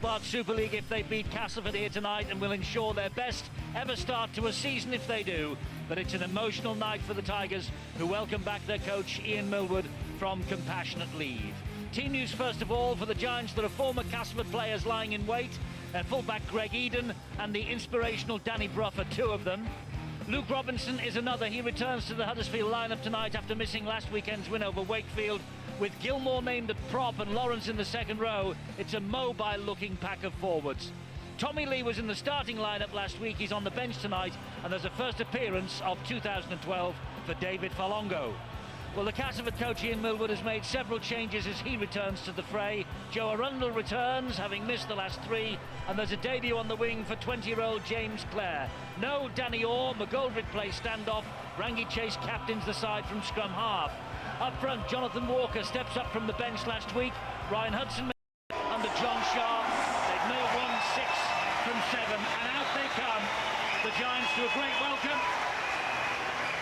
Hobart Super League if they beat Castleford here tonight, and will ensure their best ever start to a season if they do. But it's an emotional night for the Tigers, who welcome back their coach Ian Millwood from compassionate leave. Team news first of all for the Giants. There are former Castleford players lying in wait. Fullback Greg Eden and the inspirational Danny Brough are two of them. Luke Robinson is another. He returns to the Huddersfield lineup tonight after missing last weekend's win over Wakefield. With Gilmore named at prop and Lawrence in the second row, it's a mobile-looking pack of forwards. Tommy Lee was in the starting lineup last week. He's on the bench tonight, and there's a first appearance of 2012 for David Falongo. Well, the Castleford coach Ian Millwood has made several changes as he returns to the fray. Joe Arundel returns, having missed the last three, and there's a debut on the wing for 20-year-old James Clare. No Danny Orr, McGoldrick plays standoff. Rangi Chase captains the side from scrum half. Up front, Jonathan Walker steps up from the bench last week. Ryan Hudson under John Sharp. They've now won 6 from 7, and out they come. The Giants to a great welcome.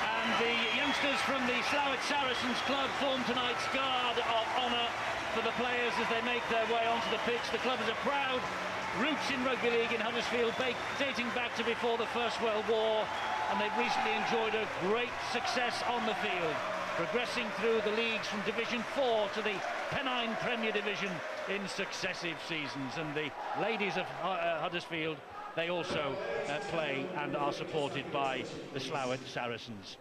And the youngsters from the Slough Saracens club form tonight's guard of honour for the players as they make their way onto the pitch. The club has a proud roots in rugby league in Huddersfield, dating back to before the First World War, and they've recently enjoyed a great success on the field, progressing through the leagues from Division 4 to the Pennine Premier Division in successive seasons. And the ladies of Huddersfield, they also play and are supported by the Slough Saracens.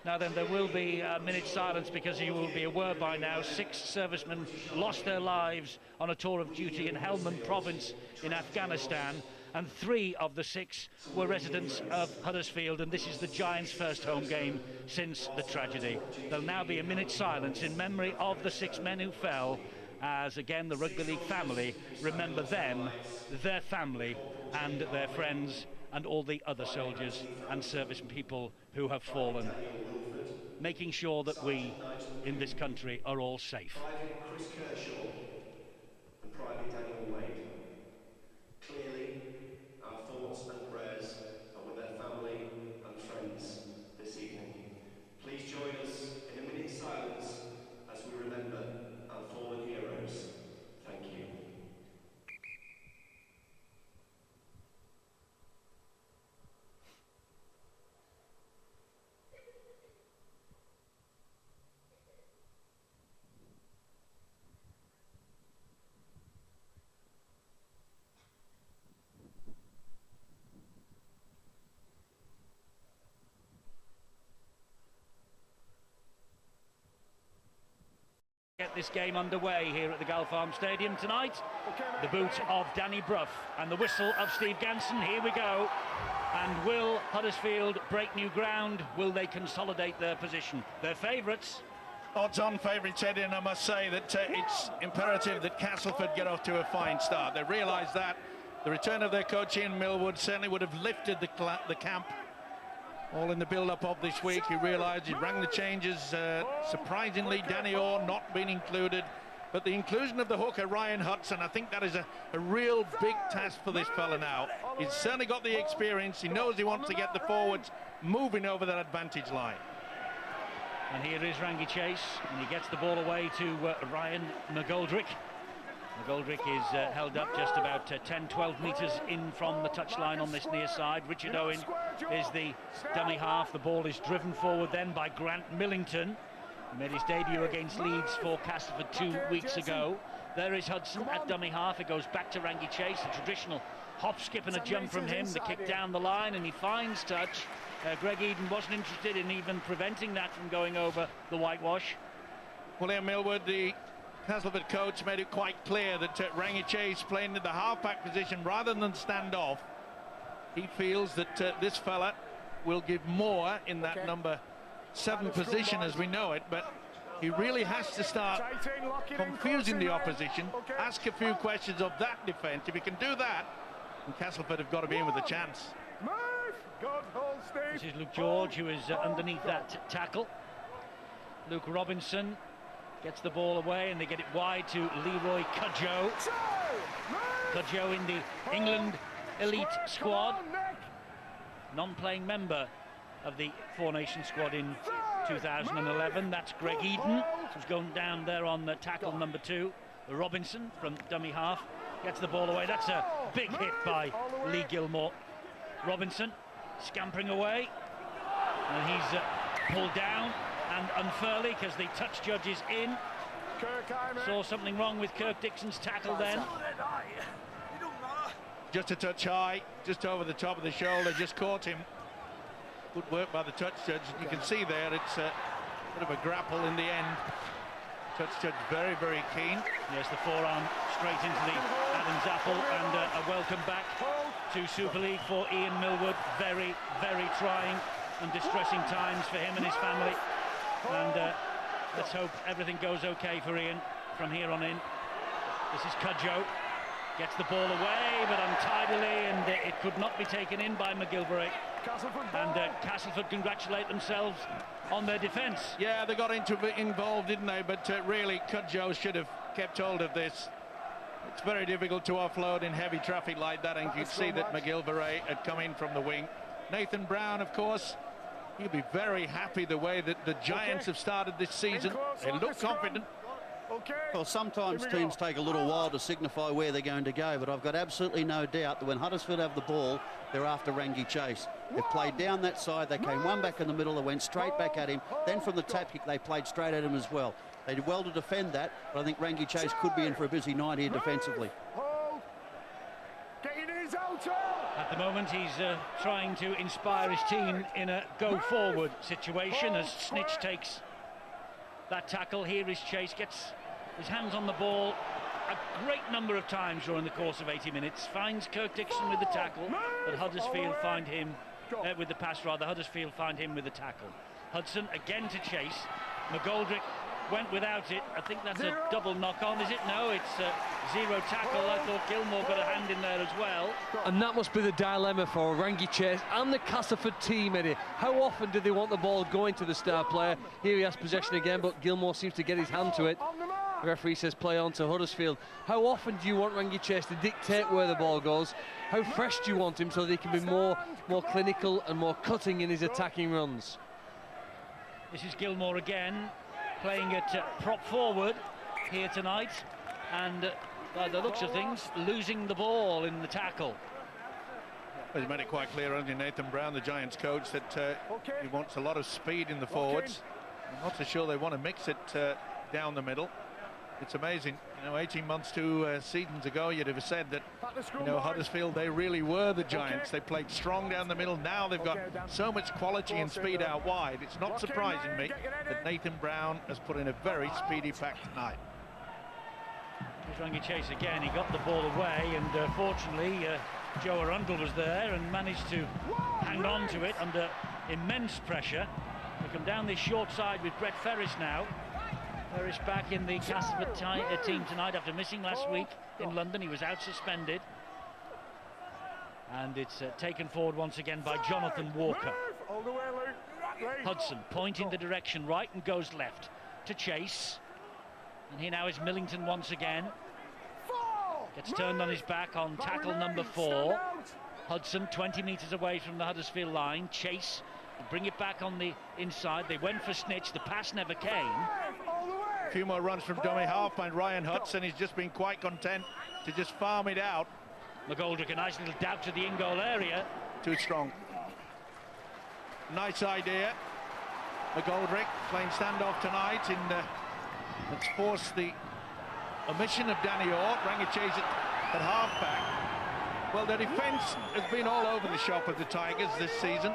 Now then, there will be a minute's silence because you will be aware by now 6 servicemen lost their lives on a tour of duty in Helmand province in Afghanistan, and 3 of the 6 were residents of Huddersfield, and this is the Giants' first home game since the tragedy. There'll now be a minute's silence in memory of the 6 men who fell, as again the rugby league family remember them, their family and their friends and all the other soldiers and service people who have fallen, making sure that we in this country are all safe. Chris Kershaw and Private Daniel Wade. Clearly, our thoughts and prayers are with their family and friends this evening. Please join us in a minute's silence as we remember our fallen heroes. Thank you. Get this game underway here at the Gulf Farm Stadium tonight. The boot of Danny Brough and the whistle of Steve Ganson. Here we go. And will Huddersfield break new ground? Will they consolidate their position? They're favourites. Odds-on favourites, Eddie, and I must say that it's imperative that Castleford get off to a fine start. They realise that the return of their coach Ian Millwood certainly would have lifted the camp. All in the build-up of this week, he realised he rang the changes. Surprisingly, Danny Orr not being included. But the inclusion of the hooker, Ryan Hudson, I think that is a real big task for this fella now. He's certainly got the experience. He knows he wants to get the forwards moving over that advantage line. And here is Rangi Chase, and he gets the ball away to Ryan McGoldrick. McGoldrick is held up just about 10-12 metres in from the touchline on this near side. Richard Owen is the dummy half. The ball is driven forward then by Grant Millington. He made his debut against Leeds for Castleford 2 weeks ago. There is Hudson at dummy half. It goes back to Rangi Chase, the traditional hop, skip and a jump from him. The kick down the line, and he finds touch. Greg Eden wasn't interested in even preventing that from going over the whitewash. William Millwood, the Castleford coach, made it quite clear that Rangi Chase playing in the half-back position rather than stand off. He feels that this fella will give more in that number 7 position as we know it, but he really has to start confusing the opposition, ask a few questions of that defence. If he can do that, then Castleford have got to be in with a chance. This is Luke George, who is underneath that tackle. Luke Robinson gets the ball away, and they get it wide to Leroy Cudjoe. Cudjoe in the England elite squad, non-playing member of the Four Nations squad in 2011. That's Greg Eden, who's going down there on the tackle number 2. Robinson from dummy half. gets the ball away. That's a big hit by Lee Gilmore. Robinson scampering away, and he's pulled down, and unfairly, because the touch judge is in. Saw something wrong with Kirk Dixon's tackle then. Just a touch high, just over the top of the shoulder, just caught him. Good work by the touch judge. You can see there it's a bit of a grapple in the end. Touch judge very, very keen. Yes, the forearm straight into the Adam's apple, and a welcome back to Super League for Ian Millwood. Very, very trying and distressing times for him and his family. And let's hope everything goes okay for Ian from here on in. This is Cudjoe. Gets the ball away, but untidily, and it could not be taken in by McGilvray. And Castleford congratulate themselves on their defence. Yeah, they got involved, didn't they? But really, Cudjoe should have kept hold of this. It's very difficult to offload in heavy traffic like that, and you'd see that McGilvray had come in from the wing. Nathan Brown, of course, he'll be very happy the way that the Giants have started this season. They look confident. Well, sometimes teams take a little while to signify where they're going to go, but I've got absolutely no doubt that when Huddersfield have the ball, they're after Rangi Chase. They've played down that side, they came one back in the middle, they went straight back at him, then from the tap kick they played straight at him as well. They did well to defend that, but I think Rangi Chase could be in for a busy night here defensively. At the moment he's trying to inspire his team in a go-forward situation as Snitch takes that tackle. Here is Chase, gets his hands on the ball a great number of times during the course of 80 minutes, finds Kirk Dixon with the tackle, but Huddersfield find him with the pass rather. Huddersfield find him with the tackle. Hudson again to Chase. McGoldrick went without it. I think that's a double knock-on, is it? No, it's zero tackle. I thought Gilmore got a hand in there as well. And that must be the dilemma for Rangi Chase and the Castleford team, Eddie. How often do they want the ball going to the star player? Here he has possession again, but Gilmore seems to get his hand to it. The referee says play on to Huddersfield. How often do you want Rangi Chase to dictate where the ball goes? How fresh do you want him so that he can be more clinical and more cutting in his attacking runs? This is Gilmore again, playing at prop forward here tonight, and by the looks of things, losing the ball in the tackle. Well, he's made it quite clear, hasn't he, Nathan Brown, the Giants coach, that he wants a lot of speed in the forwards. I'm not so sure they want to mix it down the middle. It's amazing, 18 months, 2 seasons ago, you'd have said that, Huddersfield, they really were the Giants. They played strong down the middle. Now they've got so much quality and speed out wide. It's not surprising me that Nathan Brown has put in a very speedy pack tonight. Here's Rangi Chase again. He got the ball away, and fortunately, Joe Arundel was there and managed to hang on to it under immense pressure. They come down this short side with Brett Ferris now. Ferris back in the Castleford team tonight after missing last week in London. He was out suspended. And it's taken forward once again by Jonathan Walker. Hudson pointing the direction right and goes left to Chase. And here now is Millington once again. Gets turned on his back on tackle number 4. Hudson 20 metres away from the Huddersfield line. Chase bring it back on the inside. They went for Snitch. The pass never came. A few more runs from dummy half by Ryan Hudson. He's just been quite content to just farm it out. McGoldrick, a nice little dab to the in-goal area. Too strong. Nice idea. McGoldrick playing standoff tonight, and let's force the omission of Danny Orr. Rangi Chase at half-back. Well, their defence has been all over the shop of the Tigers this season.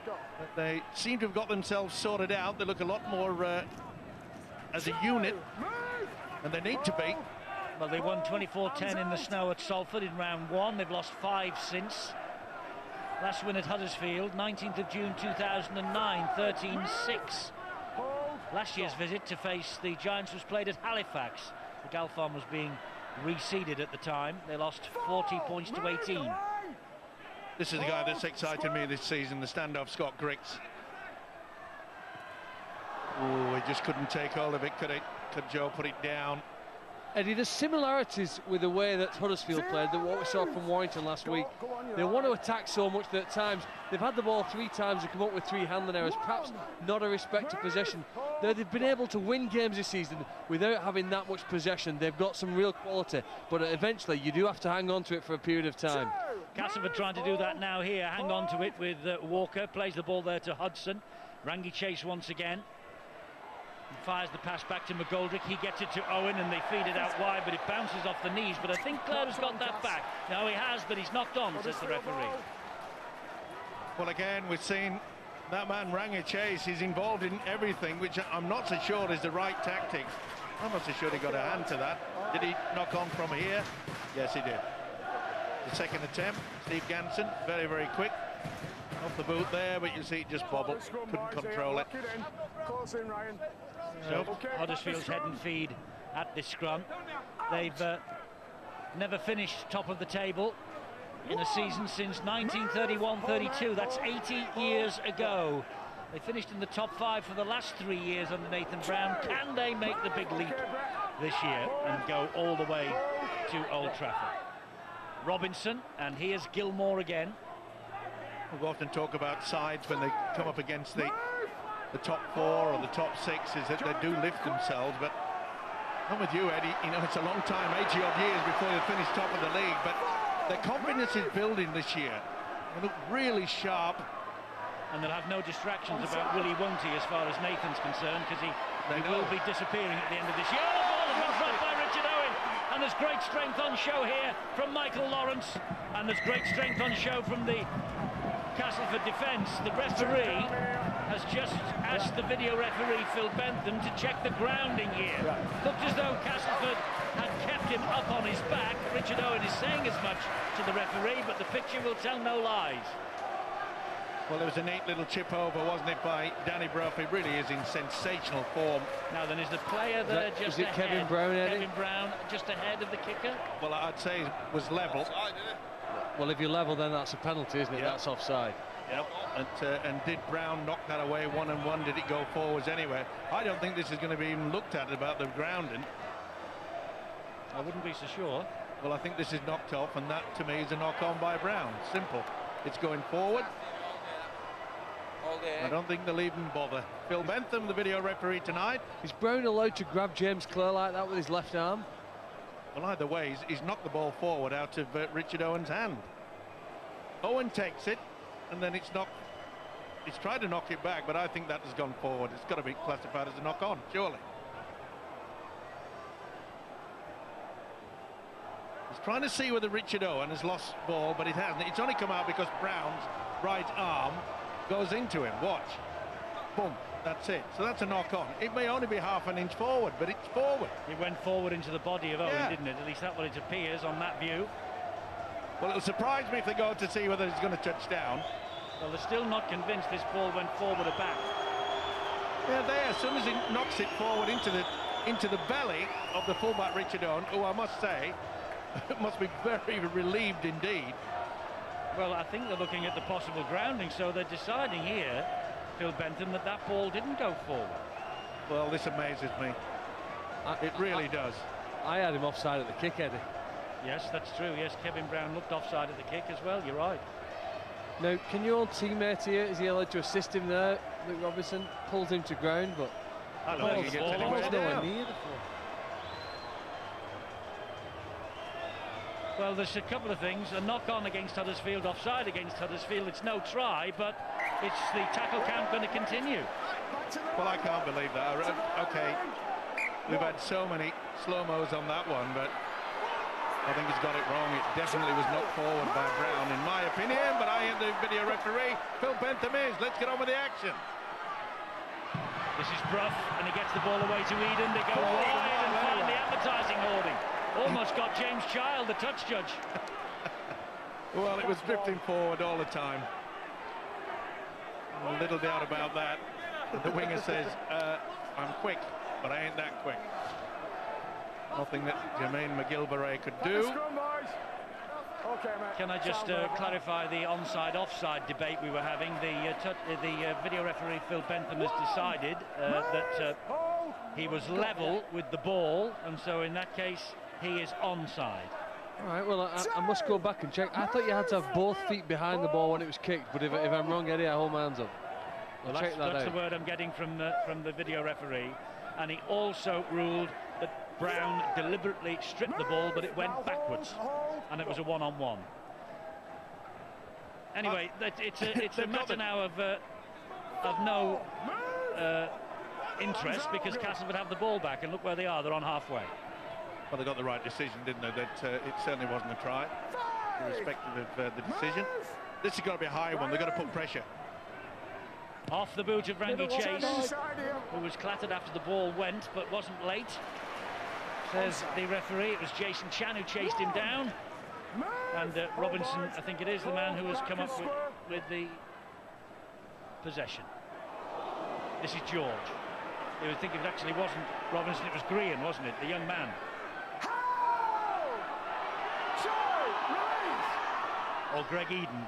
But they seem to have got themselves sorted out. They look a lot more as a unit, and they need to be. Well, they won 24-10 in the snow at Salford in round 1. They've lost 5 since. Last win at Huddersfield, 19th of June 2009, 13-6. Last year's visit to face the Giants was played at Halifax. The Galfarm was being reseeded at the time. They lost 40 points to 18. This is the guy that's excited me this season, the standoff Scott Griggs. Oh, he just couldn't take hold of it, could he? Could Joe put it down? Eddie, there's similarities with the way that Huddersfield played than what we saw from Warrington last week. They want to attack so much that at times they've had the ball 3 times and come up with 3 handling errors, perhaps not a respect to possession. They've been able to win games this season without having that much possession. They've got some real quality, but eventually you do have to hang on to it for a period of time. Castleford trying to do that now here, hang on to it with Walker, plays the ball there to Hudson. Rangi Chase once again. Fires the pass back to McGoldrick. He gets it to Owen and they feed it out wide, but it bounces off the knees. But I think Clare has got that back. No, he has, but he's knocked on, says the referee. Well, again, we've seen that man Rangi Chase. He's involved in everything, which I'm not so sure is the right tactic. I'm not so sure he got a hand to that. Did he knock on from here? Yes, he did. The second attempt, Steve Ganson, very, very quick. Off the boot there, but you see it just bobble. Couldn't control it. So Huddersfield's head and feed at this scrum. They've never finished top of the table in a season since 1931-32. That's 80 years ago. They finished in the top 5 for the last 3 years under Nathan Brown. Can they make the big leap this year and go all the way to Old Trafford? Robinson, and here's Gilmore again. We often talk about sides when they come up against the top 4 or the top 6, is that they do lift themselves, but I'm with you, Eddie. You know, it's a long time, 80-odd years before they finish top of the league, but their confidence is building this year. They look really sharp. And they'll have no distractions about Willie, won't he, as far as Nathan's concerned, because he will be disappearing at the end of this year. Oh, the ball has been dropped by Richard Owen, and there's great strength on show here from Michael Lawrence, and there's great strength on show from the Castleford defence. The referee has just asked the video referee Phil Bentham to check the grounding here. Looked as though Castleford had kept him up on his back. Richard Owen is saying as much to the referee, but the picture will tell no lies. Well, there was a neat little chip over, wasn't it, by Danny Brough. He really is in sensational form. Now then, is the player there just ahead? Kevin Brown, Eddie? Kevin Brown just ahead of the kicker? Well, I'd say it was level. Well, if you're level, then that's a penalty, isn't it? Yep. That's offside. Yep. And did Brown knock that away 1-on-1? Did it go forwards anywhere? I don't think this is going to be even looked at about the grounding. I wouldn't be so sure. Well, I think this is knocked off, and that to me is a knock on by Brown. Simple. It's going forward. I don't think they'll even bother. Phil Bentham, the video referee tonight. Is Brown allowed to grab James Clare like that with his left arm? Well, either way, he's knocked the ball forward out of Richard Owen's hand. Owen takes it, and then it's knocked. He's tried to knock it back, but I think that has gone forward. It's got to be classified as a knock on, surely. He's trying to see whether Richard Owen has lost ball, but it hasn't. It's only come out because Brown's right arm goes into him. Watch. Boom. That's it. So that's a knock on. It may only be half an inch forward, but it's forward. It went forward into the body of Owen, didn't it? At least that's what it appears on that view. Well, it'll surprise me if they go to see whether it's going to touch down. Well, they're still not convinced this ball went forward or back. Yeah, there. As soon as he knocks it forward into the belly of the fullback Richard Owen, who I must say must be very relieved indeed. Well, I think they're looking at the possible grounding, so they're deciding here, Phil Bentham, that ball didn't go forward. Well, this amazes me. It really does. I had him offside at the kick, Eddie. Yes, that's true. Yes, Kevin Brown looked offside at the kick as well. You're right. Now, can your own teammate here, is he allowed to assist him there? Luke Robinson pulls him to ground, but I don't think he gets anywhere nowhere near the floor. Well, there's a couple of things. A knock-on against Huddersfield, offside against Huddersfield. It's no try, but it's the tackle count going to continue. Well, I can't believe that. Okay, we've had so many slow-mos on that one, but I think he's got it wrong. It definitely was knocked forward by Brown, in my opinion, but I am the video referee. Phil Bentham is. Let's get on with the action. This is Brough, and he gets the ball away to Eden. They go wide and find the advertising hoarding. Almost got James Child, the touch judge. Well, it was drifting forward all the time. A little doubt about that. The winger says, I'm quick, but I ain't that quick. Nothing that Jermaine McGilvray could do. Can I just clarify the onside-offside debate we were having? The video referee Phil Bentham has decided that he was level with the ball, and so in that case he is onside. All right, well, I must go back and check. I thought you had to have both feet behind the ball when it was kicked, but if I'm wrong, Eddie, I hold my hands up. Well, that's the word I'm getting from the video referee. And he also ruled that Brown deliberately stripped the ball, but it went backwards, and it was a one-on-one. Anyway, it's a matter now of no interest, because Castleford have the ball back, and look where they are. They're on halfway. Well, they got the right decision, didn't they? That it certainly wasn't a try, irrespective of the decision. This has got to be a high one. They've got to put pressure. Off the boot of Rangi Chase, who was clattered after the ball went, but wasn't late, says the referee. It was Jason Chan who chased him down, and Robinson, I think it is, the man who has come up with the possession. This is George. You would think it actually wasn't Robinson, it was Green, wasn't it, the young man? Or Greg Eden.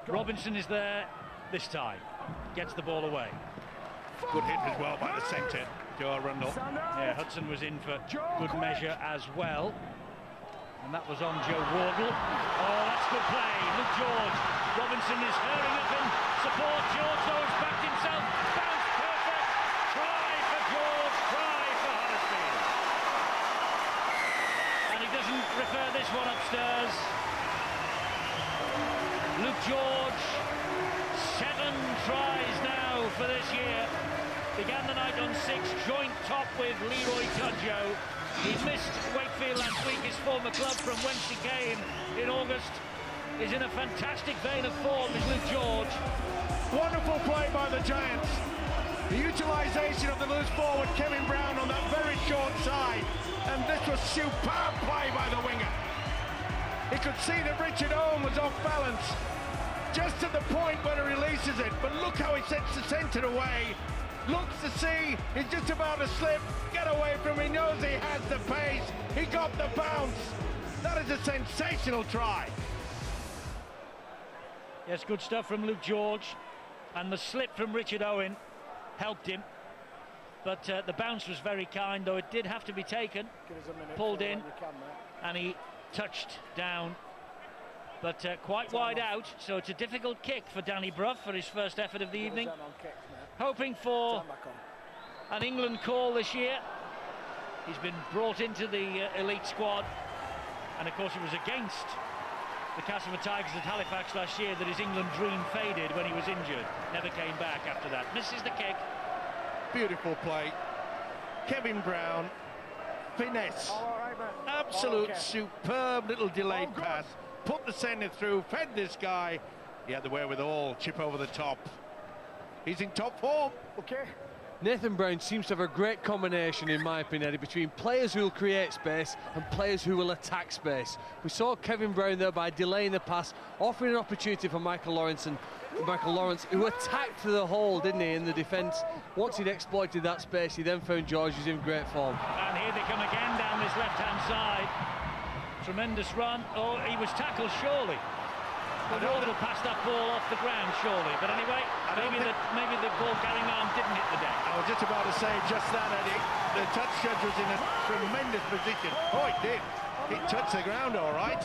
Robinson is there this time, gets the ball away. Good hit as well by the centre, Joe Arundel. Yeah, Hudson was in for good measure as well. And that was on Joe Wardle. Oh, that's good play. Look, George. Robinson is hurrying up in support. George, though, has backed himself. Bounce perfect. Try for George. Try for Huddersfield. And he doesn't refer this one upstairs. Luke George, 7 tries now for this year. Began the night on 6, joint top with Leroy Cudjoe. He missed Wakefield last week, his former club from whence he came in August. Is in a fantastic vein of form, is Luke George. Wonderful play by the Giants. The utilisation of the loose forward Kevin Brown on that very short side. And this was superb play by the winger. He could see that Richard Owen was off balance just at the point where he releases it, but look how he sets the centre away. Looks to see he's just about to slip, get away from him. He knows he has the pace, he got the bounce. That is a sensational try. Yes, good stuff from Luke George, and the slip from Richard Owen helped him, but the bounce was very kind, though it did have to be taken, pulled in, and he touched down, but quite wide out, so it's a difficult kick for Danny Brough for his first effort of the evening. Hoping for an England call this year. He's been brought into the elite squad, and of course it was against the Castleford Tigers at Halifax last year that his England dream faded when he was injured. Never came back after that. Misses the kick. Beautiful play. Kevin Brown, finesse. Absolute superb little delayed pass. Put the centre through, fed this guy. He had the wherewithal, chip over the top. He's in top form. Okay. Nathan Brown seems to have a great combination, in my opinion, Eddie, between players who will create space and players who will attack space. We saw Kevin Brown there by delaying the pass, offering an opportunity for Michael Lawrence, who attacked to the hole, didn't he, in the defence. Once he'd exploited that space, he then found George, who's in great form. And here they come again down this left-hand side. Tremendous run. Oh, he was tackled, surely. The Wardle passed that ball off the ground, surely. But anyway, maybe the ball carrying arm didn't hit the deck. I was just about to say just that, Eddie. The touch judge was in a tremendous position. Oh, it did. It touched the ground, all right.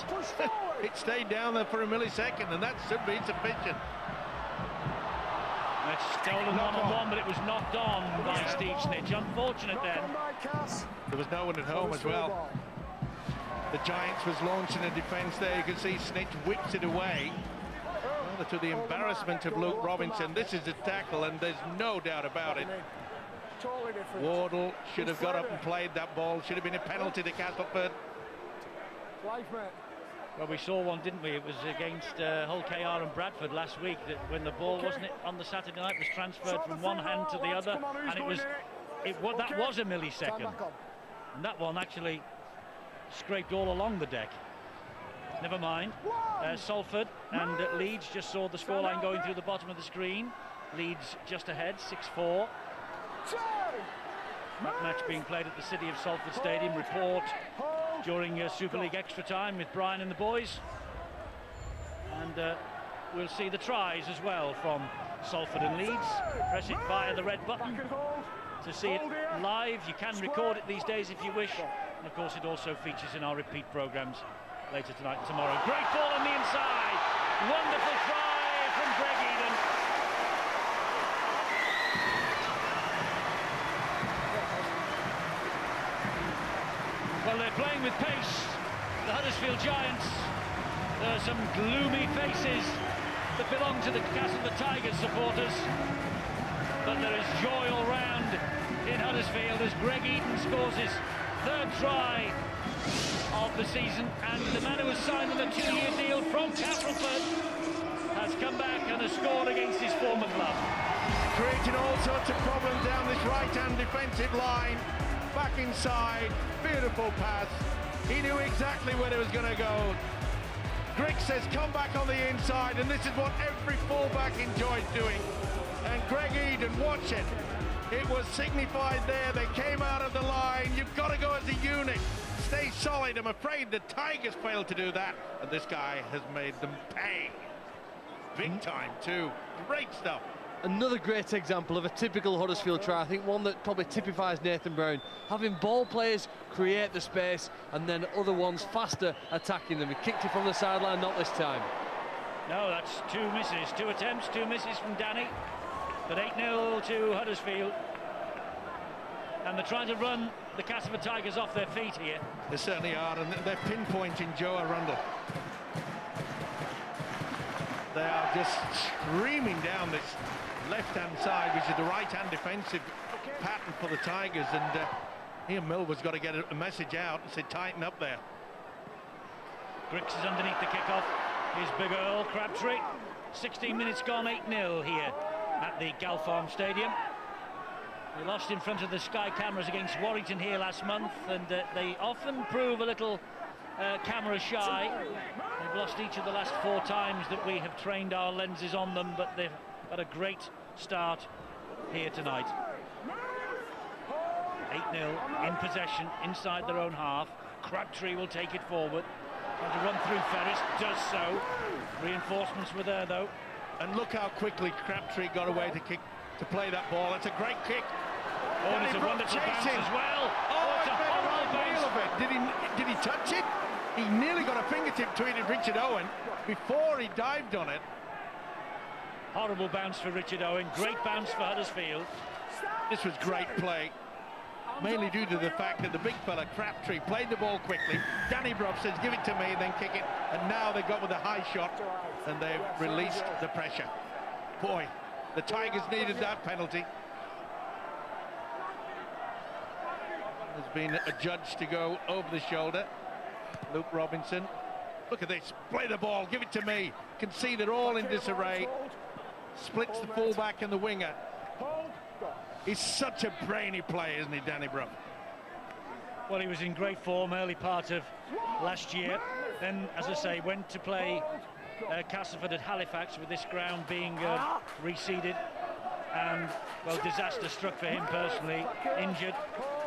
It stayed down there for a millisecond, and that should be sufficient. It's stolen one-on-one, but it was knocked on by Steve Snitch. Unfortunate then. There was no one at home as well. The Giants was launching a defence there. You can see Snitch whips it away. Rather to the embarrassment of Luke Robinson. This is a tackle, and there's no doubt about it. Wardle should have got up and played that ball. Should have been a penalty to Castleford. Well, we saw one, didn't we? It was against Hull KR and Bradford last week, that when the ball, wasn't it, on the Saturday night, was transferred from one hand to the other, and that was a millisecond. And that one actually scraped all along the deck. Never mind. Salford and Leeds just saw the scoreline going through the bottom of the screen. Leeds just ahead, 6-4. That match being played at the City of Salford Stadium. Report during Super League extra time with Brian and the boys. And we'll see the tries as well from Salford and Leeds. Press it via the red button to see it live. You can record it these days if you wish. And of course it also features in our repeat programmes later tonight and tomorrow. Great ball on the inside. Wonderful try from Greg Eden. Well, they're playing with pace, the Huddersfield Giants. There are some gloomy faces that belong to the Castleford Tigers supporters, but there is joy all round in Huddersfield as Greg Eden scores his third try of the season, and the man who was signed on a 2-year deal from Castleford has come back and has scored against his former club. Creating all sorts of problems down this right-hand defensive line. Back inside, beautiful pass. He knew exactly where it was going to go. Grigg says, come back on the inside, and this is what every fullback enjoys doing. And Greg Eden, watch it. It was signified there. They came out of the line. You've got to go as a unit. Stay solid. I'm afraid the Tigers failed to do that. And this guy has made them pay. Big time, too. Great stuff. Another great example of a typical Huddersfield try. I think one that probably typifies Nathan Brown. Having ball players create the space and then other ones faster attacking them. He kicked it from the sideline, not this time. No, that's 2 misses. 2 attempts, 2 misses from Danny. But 8-0 to Huddersfield. And they're trying to run the Castleford Tigers off their feet here. They certainly are, and they're pinpointing Joe Arundel. They are just streaming down this left-hand side, which is the right-hand defensive pattern for the Tigers, and Ian Milwood's got to get a message out and say tighten up there. Griggs is underneath the kickoff. Here's Big Earl Crabtree. 16 minutes gone, 8-0 here at the Galfarm Stadium. They lost in front of the Sky cameras against Warrington here last month, and they often prove a little camera shy. They've lost each of the last 4 times that we have trained our lenses on them, but they've had a great start here tonight. 8-0 in possession inside their own half. Crabtree will take it forward. Trying to run through Ferris, does so. Reinforcements were there though. And look how quickly Crabtree got away to play that ball. It's a great kick. Oh, and it's a wonderful bounce as well. Oh, it's a horrible bounce. Of it. Did he touch it? He nearly got a fingertip to it in Richard Owen before he dived on it. Horrible bounce for Richard Owen. Great bounce for Huddersfield. This was great play, mainly due to the fact that the big fella Crabtree played the ball quickly. Danny Brough says give it to me, then kick it, and now they got with a high shot and they've released the pressure. Boy, the Tigers needed that penalty. There's been a judge to go over the shoulder. Luke Robinson. Look at this. Play the ball. Give it to me. Can see they're all in disarray. Splits the fullback and the winger. He's such a brainy player, isn't he, Danny Brough? Well, he was in great form early part of last year. Then, as I say, went to play Castleford at Halifax with this ground being reseeded. And, well, disaster struck for him personally. Injured.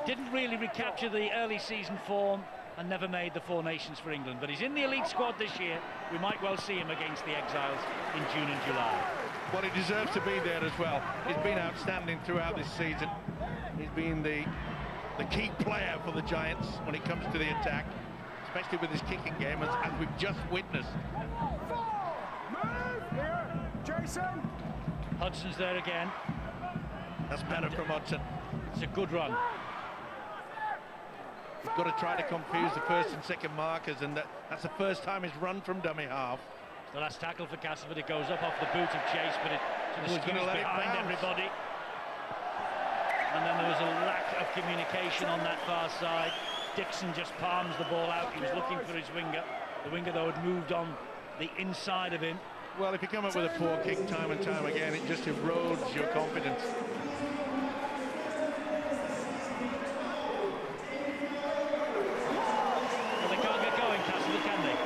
Didn't really recapture the early season form and never made the Four Nations for England. But he's in the elite squad this year. We might well see him against the Exiles in June and July. Well, he deserves to be there as well. He's been outstanding throughout this season. He's been the key player for the Giants when it comes to the attack, especially with his kicking game, as we've just witnessed. Jason. Hudson's there again. That's better from Hudson. It's a good run. He's got to try to confuse the first and second markers, and that's the first time he's run from dummy half. The last tackle for Castleford, it goes up off the boot of Chase, but it sort of skews behind everybody. And then there was a lack of communication on that far side. Dixon just palms the ball out. He was looking for his winger. The winger, though, had moved on the inside of him. Well, if you come up with a poor kick time and time again, it just erodes your confidence.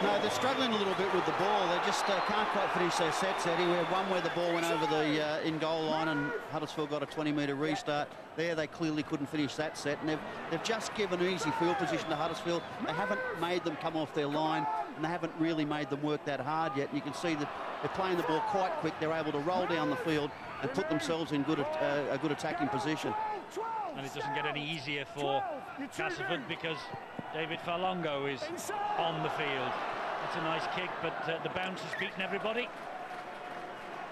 No, they're struggling a little bit with the ball. They just can't quite finish their sets, Eddie. We had one where the ball went over the in-goal line and Huddersfield got a 20-metre restart. There they clearly couldn't finish that set, and they've just given easy field position to Huddersfield. They haven't made them come off their line, and they haven't really made them work that hard yet. And you can see that they're playing the ball quite quick. They're able to roll down the field and put themselves in a good attacking position. And it doesn't get any easier for Castleford because David Farlongo is on the field. It's a nice kick, but the bounce has beaten everybody,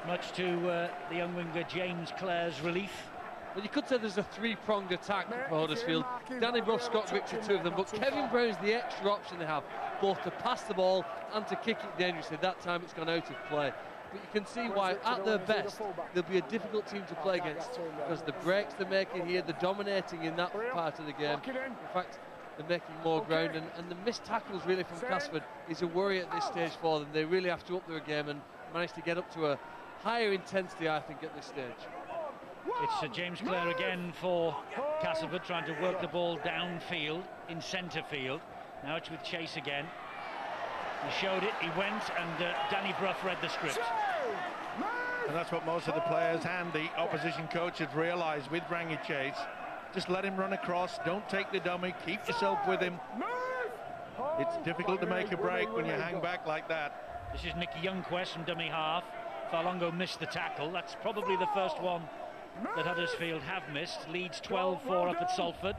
much to the young winger James Clare's relief. Well, you could say there's a three-pronged attack for Huddersfield. Danny Bruff's got grips to two of them, but Kevin Brown's the extra option they have, both to pass the ball and to kick it dangerously. That time it's gone out of play. But you can see why, at their best, they'll be a difficult team to play against, because the breaks they're making here, they're dominating in that part of the game. In fact, they're making more ground, and the missed tackles really from Castleford is a worry at this stage for them. They really have to up their game and manage to get up to a higher intensity, I think, at this stage. It's James Clare again for Castleford, trying to work the ball downfield in centre field. Now it's with Chase again. He showed it, he went, and Danny Bruff read the script. And that's what most of the players and the opposition coaches realised with Rangi Chase. Just let him run across, don't take the dummy, keep yourself with him. It's difficult to make a break when you hang back like that. This is Nicky Youngquest from dummy half. Farlongo missed the tackle. That's probably the first one that Huddersfield have missed. Leads 12-4 up at Salford.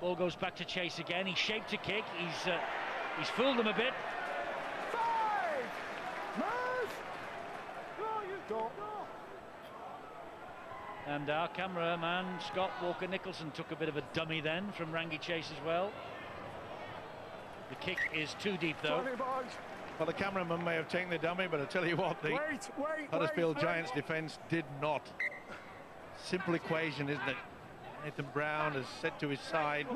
Ball goes back to Chase again. He shaped a kick. He's fooled them a bit. And our cameraman Scott Walker-Nicholson took a bit of a dummy then from Rangi Chase as well. The kick is too deep though. Well, the cameraman may have taken the dummy, but I tell you what, the Huddersfield Giants defence did not. Simple equation, isn't it? Nathan Brown has set to his side.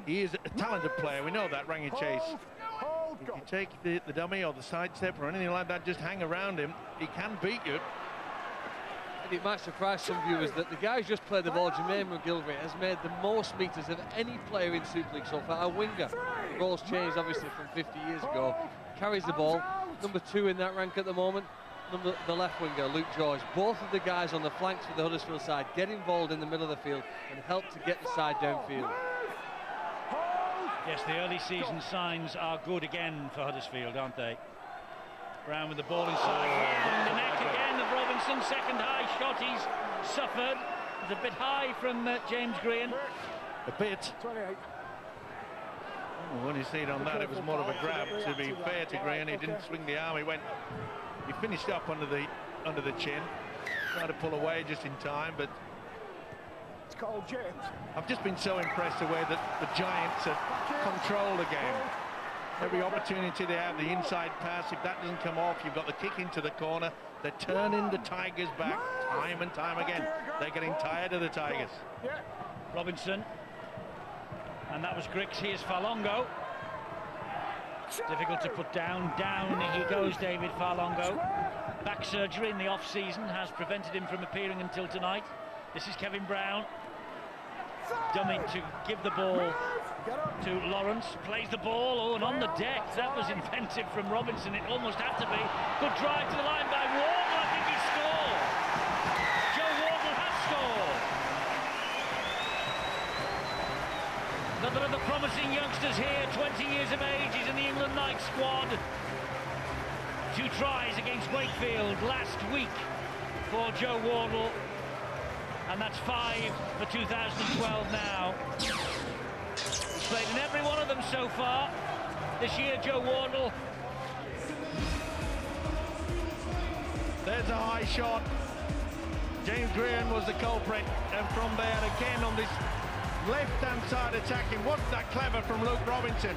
He is a talented player, we know that, Rangi Chase. If you take the dummy or the sidestep or anything like that, just hang around him, he can beat you. And it might surprise some viewers that the guy who's just played the ball, Jermaine McGilvray, has made the most metres of any player in Super League so far. A winger. The role's changed obviously from 50 years ago. Carries the ball. Number 2 in that rank at the moment. The left winger, Luke George. Both of the guys on the flanks for the Huddersfield side get involved in the middle of the field and help to get the side downfield. Yes, the early season signs are good again for Huddersfield, aren't they? Brown with the ball inside. The neck again of Robinson. Second high shot he's suffered. It's a bit high from James Green. A bit. Oh, when you see it on that, it was more of a grab. To be fair to Green, he didn't swing the arm. He finished up under the chin. Tried to pull away just in time, but I've just been so impressed the way that the Giants have controlled the game. Every opportunity they have, the inside pass, if that doesn't come off, you've got the kick into the corner. They're turning the Tigers back time and time again. They're getting tired of the Tigers. Robinson. And that was Griggs. Here's Farlongo. Difficult to put down. Down he goes, David Farlongo. Back surgery in the off-season has prevented him from appearing until tonight. This is Kevin Brown. Dummy to give the ball to Lawrence. Plays the ball. Oh, and on the deck. That was inventive from Robinson. It almost had to be. Good drive to the line by Wardle. I think he scored. Joe Wardle has scored. Another of the promising youngsters here, 20 years of age. He's in the England night squad. 2 tries against Wakefield last week for Joe Wardle. And that's 5 for 2012 now. He's played in every one of them so far. This year, Joe Wardle. There's a high shot. James Green was the culprit. And from there, again on this left-hand side attacking. Wasn't that clever from Luke Robinson?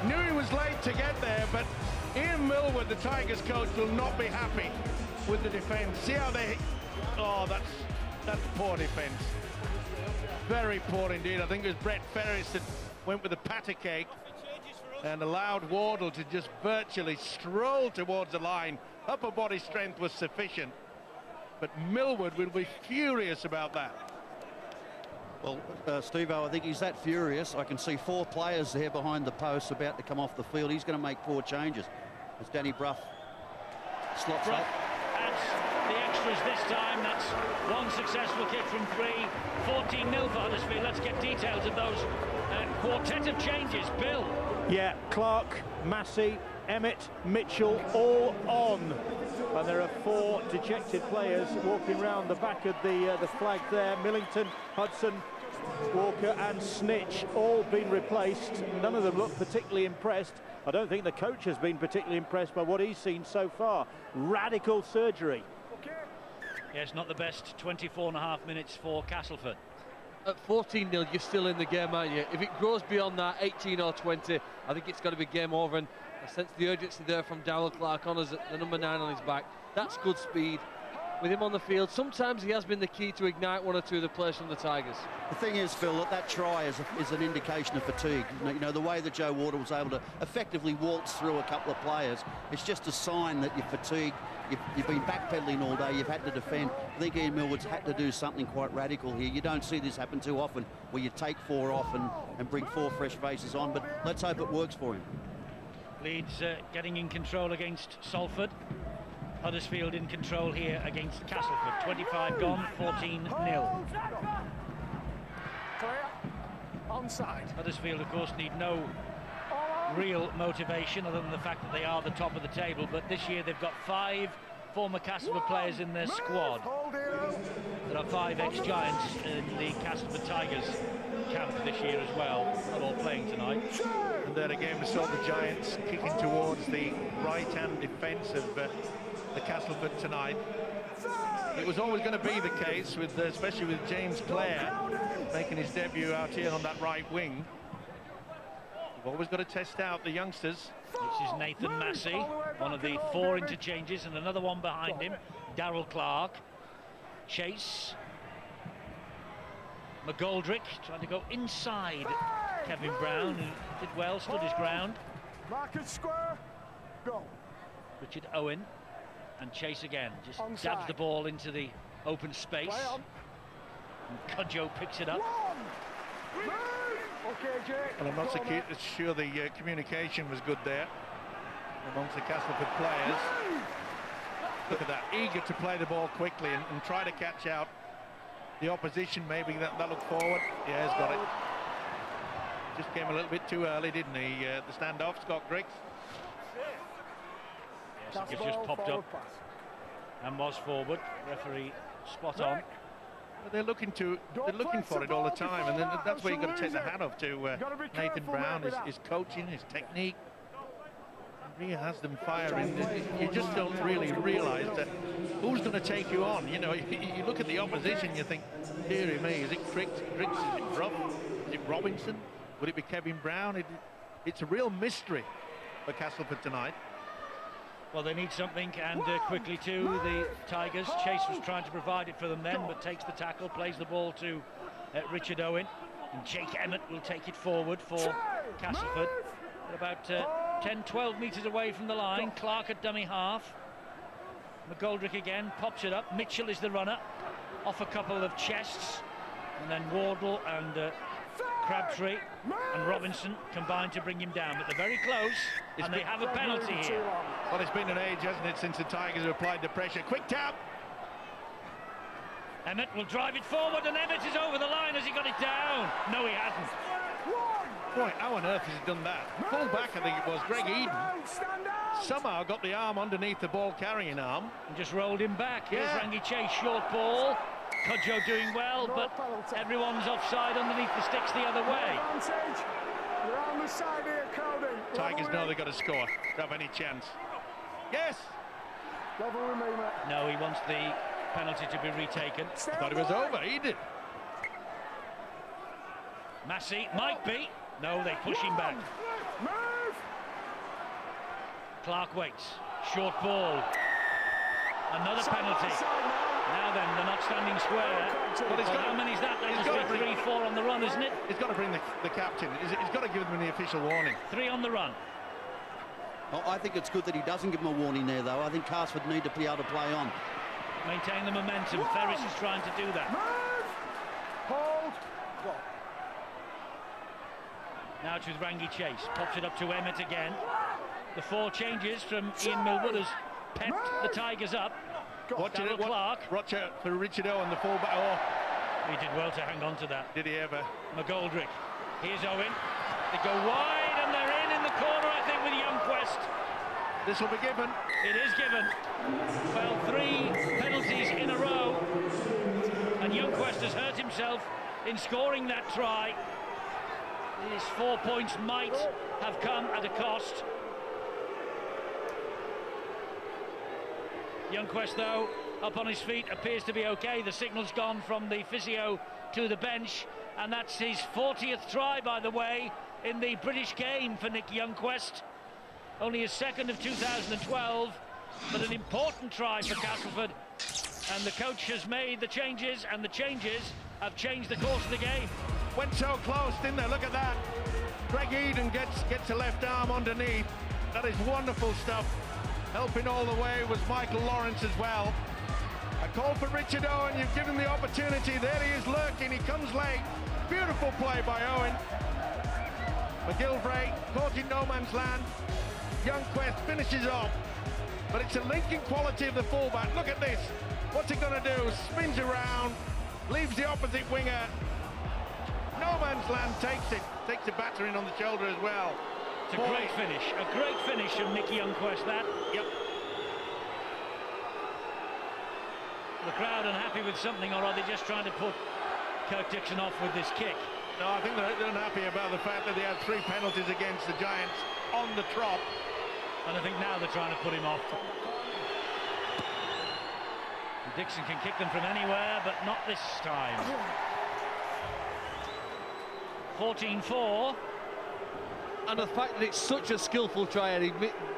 Knew he was late to get there, but Ian Millwood, the Tigers coach, will not be happy with the defence. See how they... Oh, that's poor defence. Very poor indeed. I think it was Brett Ferris that went with a patter cake and allowed Wardle to just virtually stroll towards the line. Upper body strength was sufficient, but Millwood will be furious about that. Well, Steve-O, I think he's that furious. I can see 4 players there behind the posts about to come off the field. He's going to make 4 changes as Danny Bruff slots up. Adds the extras this time. That's 1 successful kick from 3. 14-0 for Huddersfield. Let's get details of those quartet of changes. Bill. Yeah, Clark, Massey, Emmett, Mitchell, all on. And there are 4 dejected players walking round the back of the flag there. Millington, Hudson, Walker and Snitch all been replaced. None of them look particularly impressed. I don't think the coach has been particularly impressed by what he's seen so far. Radical surgery. Yes, not the best 24.5 minutes for Castleford. At 14-0, you're still in the game, aren't you? If it grows beyond that, 18 or 20, I think it's got to be game over. And I sense the urgency there from Darrell Clark on us, the number 9 on his back. That's good speed. With him on the field, sometimes he has been the key to ignite one or two of the players from the Tigers. The thing is, Phil, that try is an indication of fatigue. You know, the way that Joe Warder was able to effectively waltz through a couple of players, it's just a sign that you're fatigued. You've been backpedaling all day. You've had to defend. I think Ian Millwood's had to do something quite radical here. You don't see this happen too often, where you take 4 off and bring 4 fresh faces on. But let's hope it works for him. Leeds getting in control against Salford. Huddersfield in control here against Castleford. 25 gone, 14-0. Clear. Onside. Huddersfield, of course, need no real motivation other than the fact that they are the top of the table. But this year they've got 5 former Castleford players in their squad. There are 5 ex-Giants in the Castleford Tigers camp this year as well. Not all playing tonight. And then again we saw the Giants kicking towards the right-hand defence of the Castleford tonight. It was always going to be the case, with especially with James Clare making his debut out here on that right wing. You've always got to test out the youngsters. This is Nathan Massey, one of the 4 interchanges, and another one behind him, Darrell Clark. Chase. McGoldrick trying to go inside Kevin Brown, who did well, stood his ground. Market square. Go. Richard Owen. And Chase again, just dabs the ball into the open space. And Cudjoe picks it up. Okay, Jake. And I'm not so sure the communication was good there amongst the Castleford players. Look at that, eager to play the ball quickly and try to catch out the opposition. Maybe that look forward. Yeah, he's got it. Just came a little bit too early, didn't he? The standoff, Scott Griggs. Yes, it just popped up and was forward. Referee spot on. But they're looking for it all the time, and then that's where you've got to take the hat off to Nathan Brown, his coaching, his technique. He has them firing. You just don't really realise that who's going to take you on. You know, you look at the opposition, you think, dearie me, is it Griggs? Is it Ruff? Is it Robinson? Would it be Kevin Brown? It's a real mystery for Castleford tonight. Well, they need something, and quickly too. The Tigers. Chase was trying to provide it for them then, but takes the tackle, plays the ball to Richard Owen, and Jake Emmett will take it forward for Castleford. They're about 10-12 metres away from the line. Clark at dummy half. McGoldrick again pops it up. Mitchell is the runner, off a couple of chests, and then Wardle and Crabtree and Robinson combined to bring him down, but they're very close, and they have a penalty here. Well, it's been an age, hasn't it, since the Tigers have applied the pressure. Quick tap! Emmett will drive it forward, and Emmett is over the line. Has he got it down? No, he hasn't. Boy, how on earth has he done that? Full back, I think it was, Greg Eden. Somehow got the arm underneath the ball carrying arm. And just rolled him back. Here's Rangi Chase, short ball. Cudjoe doing well, but everyone's offside underneath the sticks the other way. You're on the side here, Cody. Tigers know they've got to score to have any chance. Yes! Level with me, mate. No, he wants the penalty to be retaken. I thought it was over, he did. Massey might be. No, they push him back. Move! Clark waits. Short ball. Another penalty. Now then, they're not standing square. Well, how many's that? There's just be 3-4 on the run, isn't it? He's got to bring the captain. He's got to give them the official warning. 3 on the run. Well, I think it's good that he doesn't give them a warning there, though. I think Castleford need to be able to play on. Maintain the momentum. Ferris is trying to do that. Move! Hold! Go. Now it's with Rangi Chase. Pops it up to Emmett again. The 4 changes from Ian Millwood has pepped the Tigers up. Watch out for Richard Owen, the fullback. Oh, he did well to hang on to that. Did he ever? McGoldrick. Here's Owen. They go wide, and they're in the corner, I think, with Youngquest. This will be given. It is given. Well, 3 penalties in a row, and Youngquest has hurt himself in scoring that try. His 4 points might have come at a cost. Youngquest, though, up on his feet, appears to be okay. The signal's gone from the physio to the bench, and that's his 40th try, by the way, in the British game for Nick Youngquest. Only his second of 2012, but an important try for Castleford. And the coach has made the changes, and the changes have changed the course of the game. Went so close, didn't they? Look at that. Greg Eden gets a left arm underneath. That is wonderful stuff. Helping all the way was Michael Lawrence as well. A call for Richard Owen. You've given the opportunity. There he is lurking. He comes late. Beautiful play by Owen. McGilvray caught in no man's land. Youngquest finishes off. But it's a linking quality of the fullback. Look at this. What's he going to do? Spins around. Leaves the opposite winger. No man's land takes it. Takes a battering on the shoulder as well. It's a great finish. A great finish from Nick Youngquest, that. Yep. The crowd unhappy with something, or are they just trying to put Kirk Dixon off with this kick? No, I think they're unhappy about the fact that they had 3 penalties against the Giants on the trot. And I think now they're trying to put him off. Dixon can kick them from anywhere, but not this time. 14-4. And the fact that it's such a skillful try, and it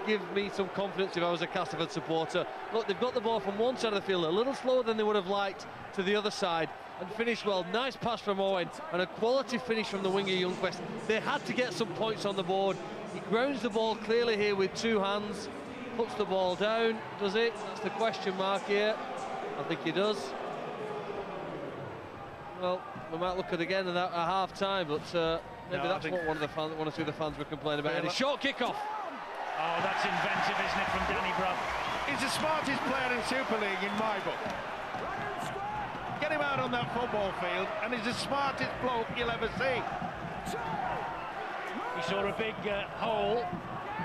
gives me some confidence if I was a Castleford supporter. Look, they've got the ball from one side of the field, a little slower than they would have liked, to the other side, and finished well. Nice pass from Owen, and a quality finish from the winger Youngquest. They had to get some points on the board. He grounds the ball clearly here with 2 hands, puts the ball down, does it? That's the question mark here. I think he does. Well, we might look at it again at half-time, but maybe that's what one or two of the fans were complaining about. And a short kick-off. Oh, that's inventive, isn't it, from Danny Brough? He's the smartest player in Super League in my book. Get him out on that football field, and he's the smartest bloke you'll ever see. He saw a big hole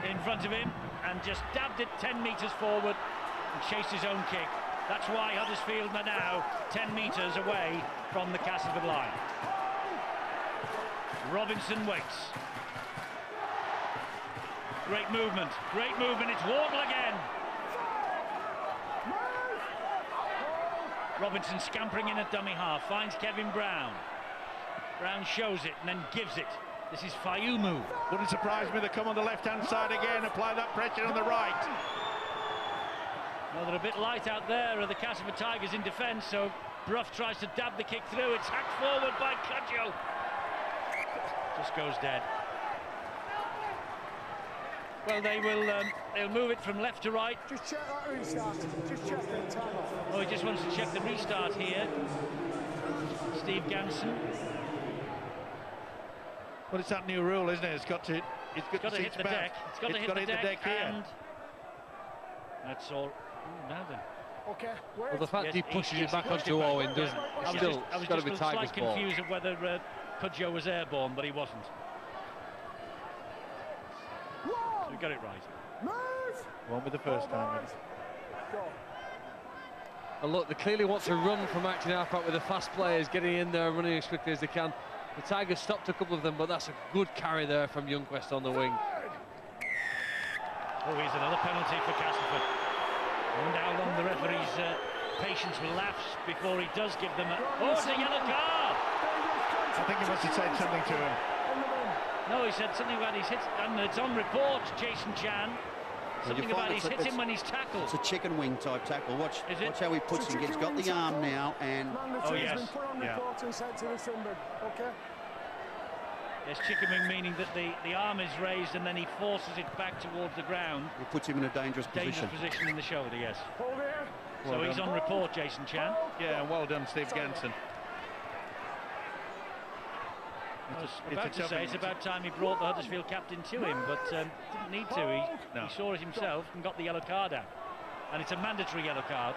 in front of him and just dabbed it 10 metres forward and chased his own kick. That's why Huddersfield are now 10 metres away from the Castleford line. Robinson waits. Great movement, it's Wardle again. Robinson scampering in at dummy half, finds Kevin Brown. Brown shows it and then gives it. This is Fayumu. Wouldn't surprise me, they come on the left-hand side again, apply that pressure on the right. Well, they're a bit light out there are the Castleford Tigers in defence, so Brough tries to dab the kick through. It's hacked forward by Cudjoe. Just goes dead. Well, they'll move it from left to right. Just check that restart. Just check the time off. Oh, he just wants to check the restart here. Steve Ganson. Well, it's that new rule, isn't it? It's got to hit the deck. It's got to hit the deck here. And that's all. Ooh, now then. Okay. Well, the fact he pushes it back onto Owen doesn't. I was got to be just Tigers' slightly ball. confused of whether Cudjoe was airborne, but he wasn't. So we got it right. Move! One with the first time. Go. And look, they clearly want to run from acting half-back with the fast players getting in there, running as quickly as they can. The Tigers stopped a couple of them, but that's a good carry there from Youngquest on the wing. Oh, here's another penalty for Castleford. I wonder how long the referee's patience will lapse before he does give them a... Oh, it's a yellow card! I think he must have said something to him. No, he said something about he's hit, and it's on report, Jason Chan. Something about he's hit him when he's tackled. It's a chicken wing type tackle. Watch how he puts him. He's got the arm now, and oh yes, yeah. And sent to the Sunday. Okay. Yes, chicken wing meaning that the arm is raised and then he forces it back towards the ground. It puts him in a dangerous position. Dangerous position in the shoulder, yes. Hold here. So Well he's done. on report, Jason Chan. Yeah, well done, Steve Ganson. I was about to say it's about time he brought the Huddersfield captain to him, but didn't need to. He saw it himself and got the yellow card out. And it's a mandatory yellow card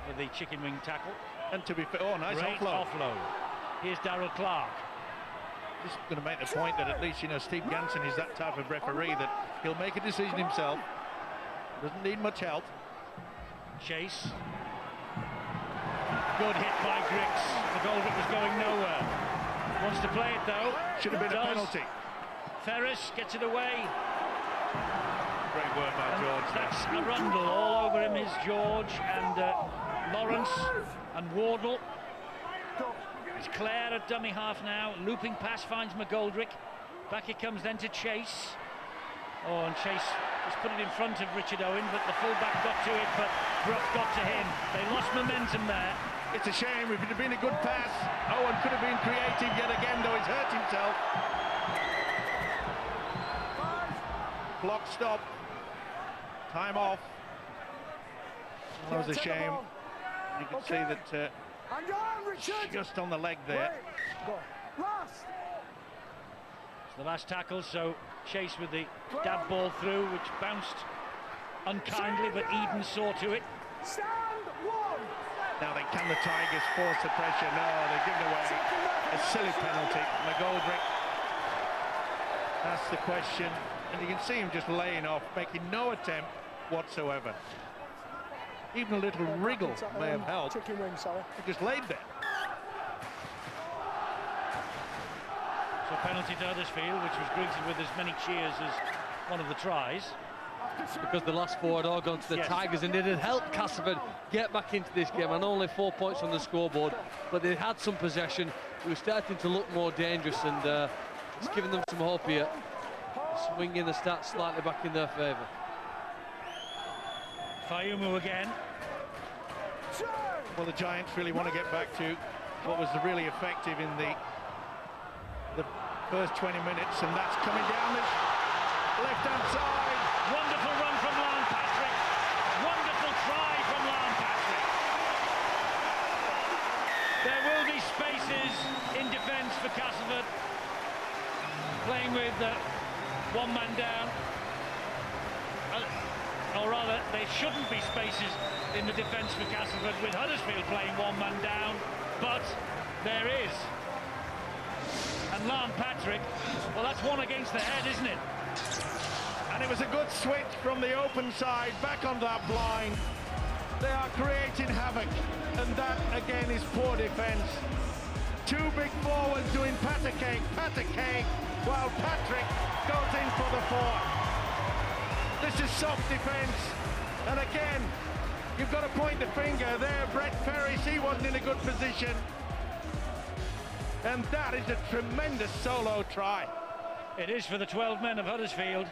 for the chicken wing tackle. And to be fair, oh, nice Great offload. Here's Darryl Clark. Just going to make the point that at least, you know, Steve Ganson is that type of referee that he'll make a decision himself. Doesn't need much help. Chase. Good hit by Griggs. The goal that was going nowhere. Wants to play it though. Should have been a penalty. Ferris gets it away. Great work by George. That's Arundel. All over him is George and Lawrence and Wardle. It's Clare at dummy half now. Looping pass finds McGoldrick. Back it comes then to Chase. Oh, and Chase has put it in front of Richard Owen, but the fullback got to it, but Brough got to him. They lost momentum there. It's a shame. If it had been a good pass, Owen could have been creative yet again, though he's hurt himself. Clock stop. Time off. That was a shame. You can see that just on the leg there. It's the last tackle, so Chase with the dab ball through, which bounced unkindly, but Eden saw to it. Now then, can the Tigers force the pressure? No, they've given away a silly penalty. McGoldrick, that's the question. And you can see him just laying off, making no attempt whatsoever. Even a little wriggle may have helped. He just laid there. So penalty to Huddersfield, which was greeted with as many cheers as one of the tries. Because the last four had all gone to the Tigers, and it had helped Castleford get back into this game, and only 4 points on the scoreboard, but they had some possession. It was starting to look more dangerous, and it's giving them some hope here. Swinging the stats slightly back in their favour. Fayumu again. Well, the Giants really want to get back to what was really effective in the first 20 minutes, and that's coming down the left-hand side. Wonderful run from Lan Patrick. Wonderful try from Lan Patrick. There will be spaces in defence for Castleford. Playing with one man down. Or rather, there shouldn't be spaces in the defence for Castleford with Huddersfield playing one man down, but there is. And Lan Patrick, well, that's one against the head, isn't it? And it was a good switch from the open side back on that blind. They are creating havoc, and that again is poor defence. Two big forwards doing pat a cake, while Patrick goes in for the fourth. This is soft defence, and again, you've got to point the finger there. Brett Ferris, he wasn't in a good position. And that is a tremendous solo try. It is for the 12 men of Huddersfield,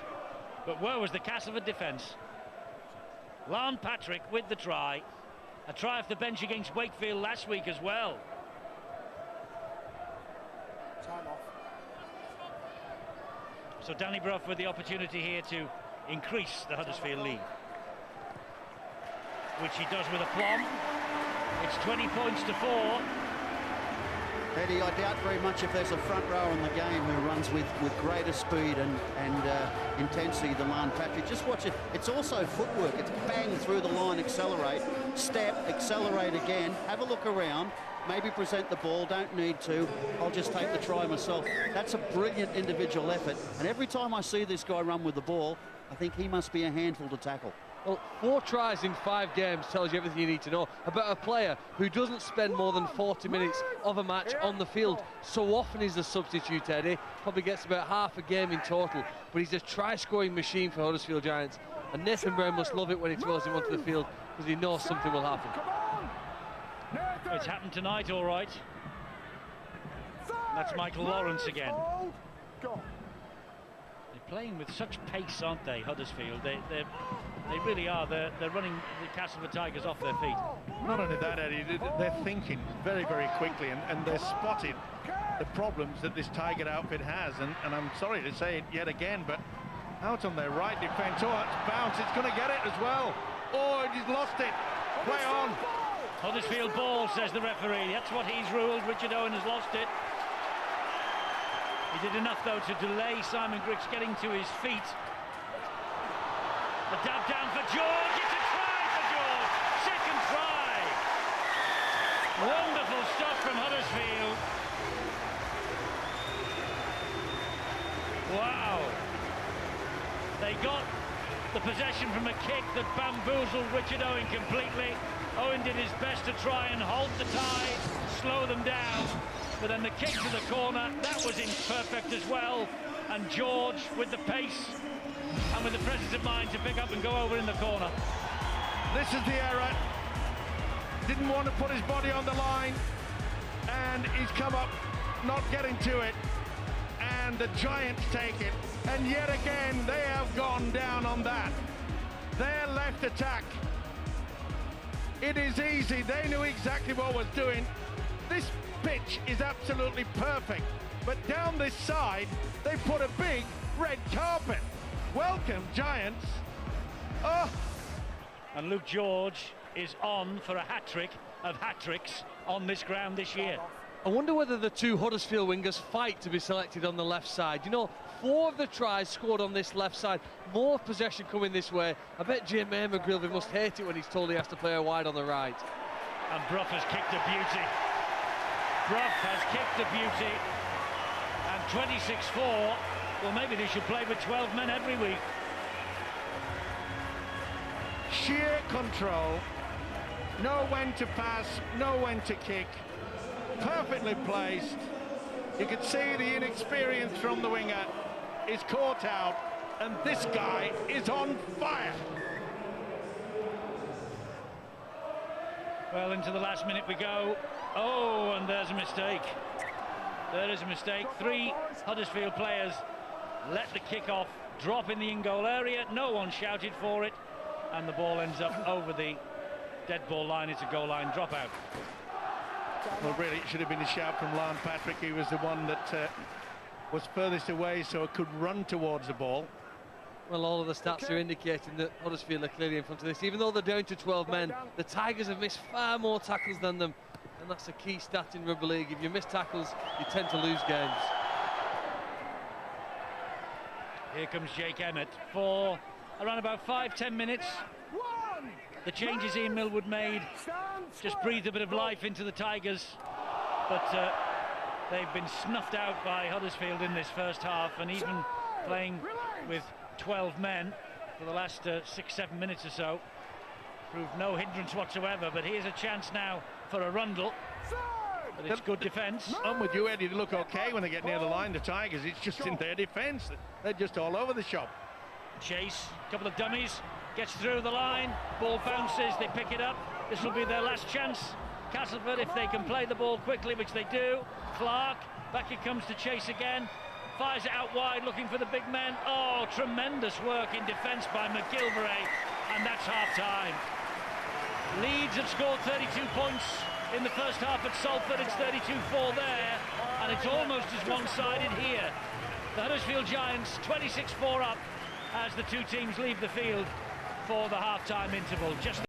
but where was the Castleford defence? Lan Patrick with the try. A try off the bench against Wakefield last week as well. Time off. So Danny Brough with the opportunity here to increase the Huddersfield lead, which he does with aplomb. It's 20 points to 4. Eddie, I doubt very much if there's a front row in the game who runs with greater speed and intensity than Lan Patrick. Just watch it. It's also footwork. It's bang through the line, accelerate, step, accelerate again, have a look around, maybe present the ball, don't need to. I'll just take the try myself. That's a brilliant individual effort. And every time I see this guy run with the ball, I think he must be a handful to tackle. Well, 4 tries in 5 games tells you everything you need to know about a player who doesn't spend more than 40 minutes of a match on the field. So often he's a substitute, Eddie. Probably gets about half a game in total, but he's a try-scoring machine for Huddersfield Giants. And Nathan Brown must love it when he throws him onto the field, because he knows something will happen. It's happened tonight, all right. That's Michael Lawrence again. They're playing with such pace, aren't they, Huddersfield? They really are. They're running the Castleford Tigers off their feet. Not only that, Eddie, they're thinking very, very quickly, and they're spotting the problems that this Tiger outfit has. And I'm sorry to say it yet again, but out on their right defence. Oh, it's bounced. It's going to get it as well. Oh, he's lost it. Play on. Huddersfield ball, says the referee. That's what he's ruled. Richard Owen has lost it. He did enough, though, to delay Simon Griggs getting to his feet. The dab down for George. It's a try for George. Second try. Wonderful stuff from Huddersfield. Wow. They got the possession from a kick that bamboozled Richard Owen completely. Owen did his best to try and halt the tide, slow them down. but then the kick to the corner, that was imperfect as well. And George with the pace and with the presence of mind to pick up and go over in the corner. This is the error. Didn't want to put his body on the line, and he's come up not getting to it, and the Giants take it, and yet again they have gone down on that. Their left attack, it is easy. They knew exactly what was doing. This pitch is absolutely perfect, but down this side they put a big red carpet. Welcome, Giants. Oh. And Luke George is on for a hat-trick of hat-tricks on this ground this year. I wonder whether the two Huddersfield wingers fight to be selected on the left side. You know, 4 of the tries scored on this left side. More possession coming this way. I bet Jermaine McGilvey must hate it when he's told he has to play a wide on the right. And Brough has kicked a beauty. Brough has kicked a beauty. And 26-4. Well, maybe they should play with 12 men every week. Sheer control. Know when to pass, know when to kick. Perfectly placed. You can see the inexperience from the winger is caught out, and this guy is on fire. Well, into the last minute we go. Oh, and there's a mistake. There is a mistake. 3 Huddersfield players let the kick off, drop in the in-goal area. No one shouted for it, and the ball ends up over the dead ball line. It's a goal line dropout. Well, really, it should have been a shout from Lon Patrick. He was the one that was furthest away, so it could run towards the ball. Well, all of the stats are indicating that Huddersfield are clearly in front of this. Even though they're down to 12 men, the Tigers have missed far more tackles than them, and that's a key stat in rugby league. If you miss tackles, you tend to lose games. Here comes Jake Emmett for around about 5-10 minutes. The changes Ian Millwood made just breathed a bit of life into the Tigers, but they've been snuffed out by Huddersfield in this first half, and even playing with 12 men for the last 6-7 minutes or so proved no hindrance whatsoever. But here's a chance now for a Rundle, but it's good defence. I'm with you, Eddie. They look okay when they get near the line, the Tigers. It's just in their defence. They're just all over the shop. Chase, a couple of dummies, gets through the line, ball bounces, they pick it up. This will be their last chance. Castleford, if they can play the ball quickly, which they do. Clark, back it comes to Chase again, fires it out wide, looking for the big men. Oh, tremendous work in defence by McGilvray, and that's half-time. Leeds have scored 32 points in the first half at Salford. It's 32-4 there, and it's almost as one-sided here. The Huddersfield Giants 26-4 up as the two teams leave the field for the half-time interval. Just